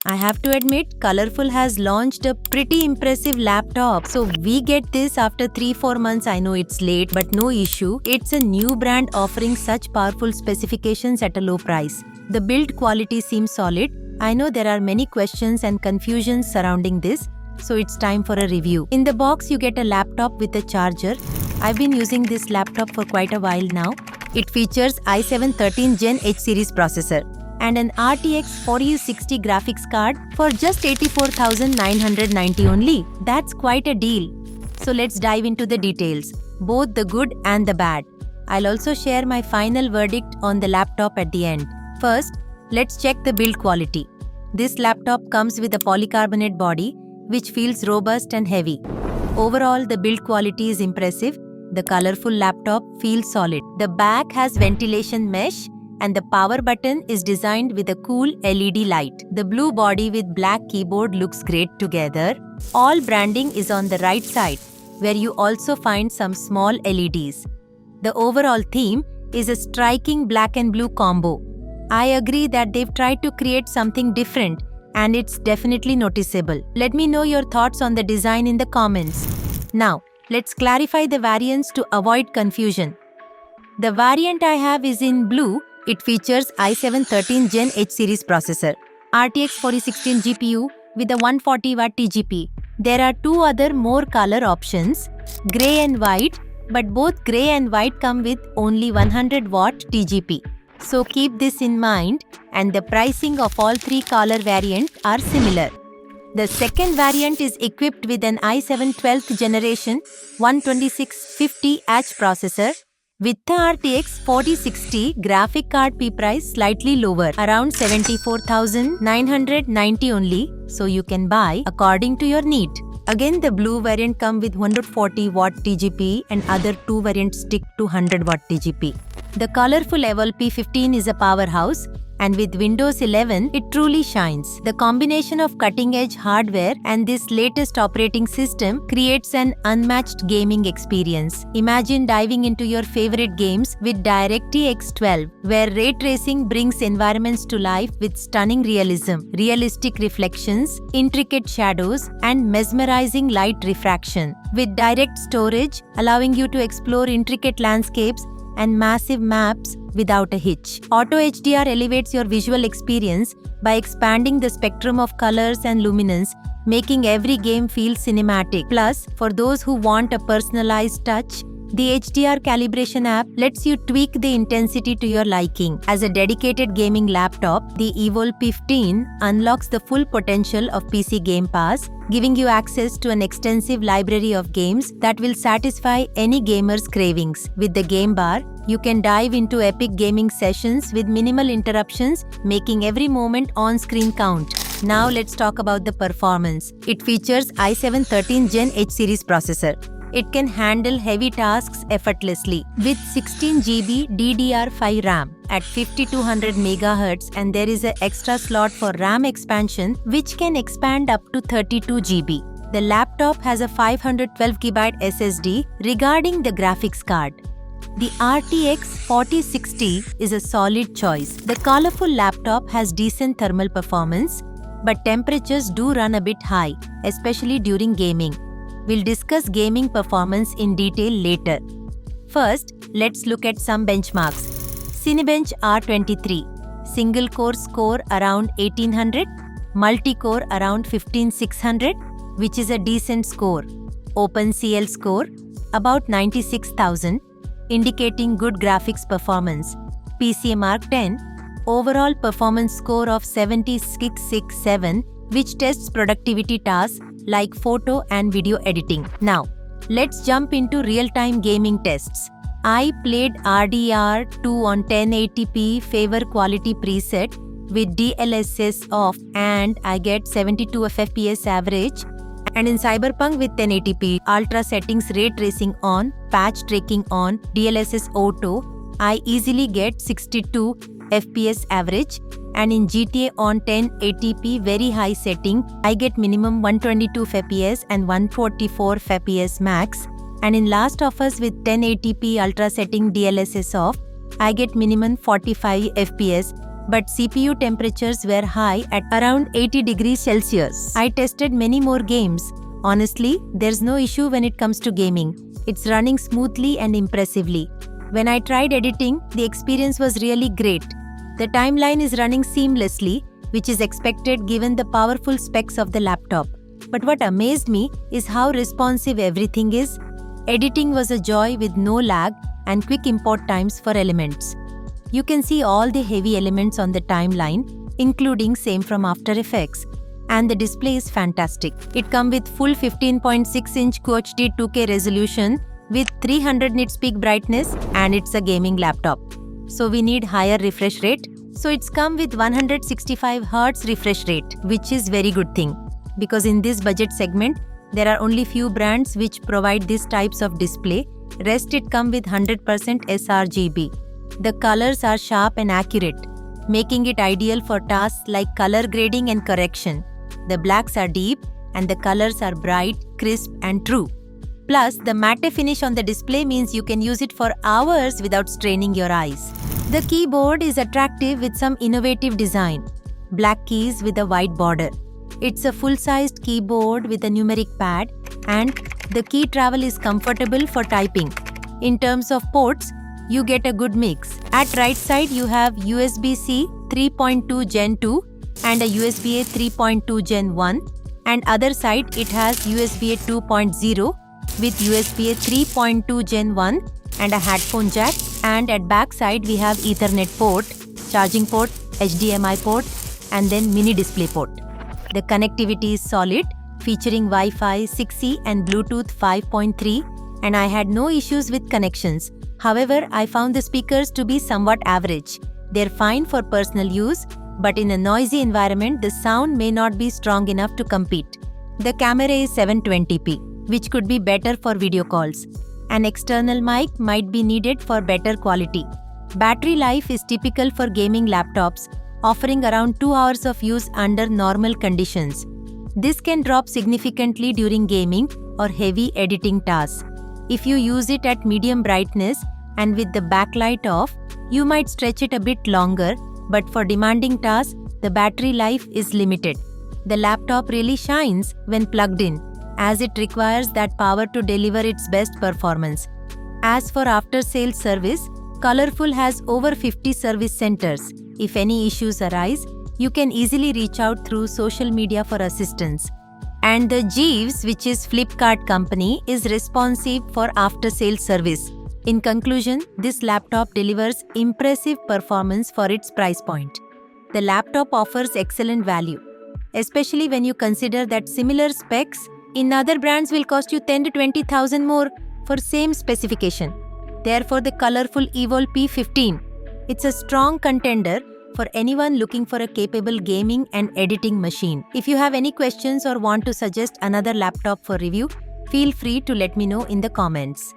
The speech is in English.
I have to admit, Colorful has launched a pretty impressive laptop. So we get this after 3-4 months. I know it's late, but no issue. It's a new brand offering such powerful specifications at a low price. The build quality seems solid. I know there are many questions and confusions surrounding this, so it's time for a review. In the box, you get a laptop with a charger. I've been using this laptop for quite a while now. It features i7 13 Gen H series processor and an RTX 4060 graphics card for just 84,990 only. That's quite a deal. So let's dive into the details, both the good and the bad. I'll also share my final verdict on the laptop at the end. First, let's check the build quality. This laptop comes with a polycarbonate body, which feels robust and heavy. Overall, the build quality is impressive. The Colorful laptop feels solid. The back has ventilation mesh and the power button is designed with a cool LED light. The blue body with black keyboard looks great together. All branding is on the right side, where you also find some small LEDs. The overall theme is a striking black and blue combo. I agree that they've tried to create something different, and it's definitely noticeable. Let me know your thoughts on the design in the comments. Now, let's clarify the variants to avoid confusion. The variant I have is in blue. It features i7 13 Gen H series processor, RTX 4060 GPU with a 140W TGP. There are two other more color options, grey and white, but both grey and white come with only 100W TGP. So keep this in mind, and the pricing of all three color variants are similar. The second variant is equipped with an i7 12th generation 12650H processor with the RTX 4060 graphic card. Price slightly lower, around 74,990 only, so you can buy according to your need. Again, the blue variant come with 140W TGP and other two variants stick to 100W TGP. The Colorful Evolve P15 is a powerhouse, and with Windows 11, it truly shines. The combination of cutting-edge hardware and this latest operating system creates an unmatched gaming experience. Imagine diving into your favorite games with DirectX 12, where ray tracing brings environments to life with stunning realism, realistic reflections, intricate shadows, and mesmerizing light refraction. With direct storage, allowing you to explore intricate landscapes and massive maps without a hitch. Auto HDR elevates your visual experience by expanding the spectrum of colors and luminance, making every game feel cinematic. Plus, for those who want a personalized touch, the HDR calibration app lets you tweak the intensity to your liking. As a dedicated gaming laptop, the Evolve P15 unlocks the full potential of PC Game Pass, giving you access to an extensive library of games that will satisfy any gamer's cravings. With the Game Bar, you can dive into epic gaming sessions with minimal interruptions, making every moment on-screen count. Now let's talk about the performance. It features i7 13 Gen H series processor. It can handle heavy tasks effortlessly with 16GB DDR5 RAM at 5200 MHz, and there is an extra slot for RAM expansion which can expand up to 32GB. The laptop has a 512GB SSD. Regarding the graphics card, the RTX 4060 is a solid choice. The Colorful laptop has decent thermal performance, but temperatures do run a bit high, especially during gaming. We'll discuss gaming performance in detail later. First, let's look at some benchmarks. Cinebench R23, single-core score around 1800, multi-core around 15600, which is a decent score. OpenCL score about 96,000, indicating good graphics performance. PCMark 10, overall performance score of 7667, which tests productivity tasks like photo and video editing. Now, let's jump into real-time gaming tests. I played RDR2 on 1080p favor quality preset with DLSS off and I get 72 FPS average. And in Cyberpunk with 1080p, ultra settings, ray tracing on, patch tracking on, DLSS auto, I easily get 62 FPS average. And in GTA on 1080p very high setting, I get minimum 122 FPS and 144 FPS max. And in Last of Us with 1080p ultra setting DLSS off, I get minimum 45 FPS but CPU temperatures were high at around 80 degrees Celsius. I tested many more games. Honestly, there's no issue when it comes to gaming. It's running smoothly and impressively. When I tried editing, the experience was really great. The timeline is running seamlessly, which is expected given the powerful specs of the laptop. But what amazed me is how responsive everything is. Editing was a joy with no lag and quick import times for elements. You can see all the heavy elements on the timeline, including same from After Effects. And the display is fantastic. It comes with full 15.6-inch QHD 2K resolution with 300 nits peak brightness, and it's a gaming laptop. So we need higher refresh rate. So it's come with 165 Hz refresh rate, which is very good thing. Because in this budget segment, there are only few brands which provide these types of display. Rest it come with 100% sRGB. The colors are sharp and accurate, making it ideal for tasks like color grading and correction. The blacks are deep and the colors are bright, crisp and true. Plus, the matte finish on the display means you can use it for hours without straining your eyes. The keyboard is attractive with some innovative design. Black keys with a white border. It's a full-sized keyboard with a numeric pad, and the key travel is comfortable for typing. In terms of ports, you get a good mix. At right side, you have USB-C 3.2 Gen 2 and a USB-A 3.2 Gen 1, and other side it has USB-A 2.0 with USB-A 3.2 Gen 1 and a headphone jack, and at back side we have Ethernet port, charging port, HDMI port and then mini display port. The connectivity is solid, featuring Wi-Fi 6E and Bluetooth 5.3, and I had no issues with connections. However, I found the speakers to be somewhat average. They're fine for personal use, but in a noisy environment, the sound may not be strong enough to compete. The camera is 720p, which could be better for video calls. An external mic might be needed for better quality. Battery life is typical for gaming laptops, offering around 2 hours of use under normal conditions. This can drop significantly during gaming or heavy editing tasks. If you use it at medium brightness and with the backlight off, you might stretch it a bit longer, but for demanding tasks, the battery life is limited. The laptop really shines when plugged in, as it requires that power to deliver its best performance. As for after-sales service, Colorful has over 50 service centers. If any issues arise, you can easily reach out through social media for assistance. And the Jeeves, which is Flipkart company, is responsive for after-sales service. In conclusion, this laptop delivers impressive performance for its price point. The laptop offers excellent value, especially when you consider that similar specs in other brands will cost you 10 to 20,000 more for same specification. Therefore, the Colorful Evolve P15. It's a strong contender for anyone looking for a capable gaming and editing machine. If you have any questions or want to suggest another laptop for review, feel free to let me know in the comments.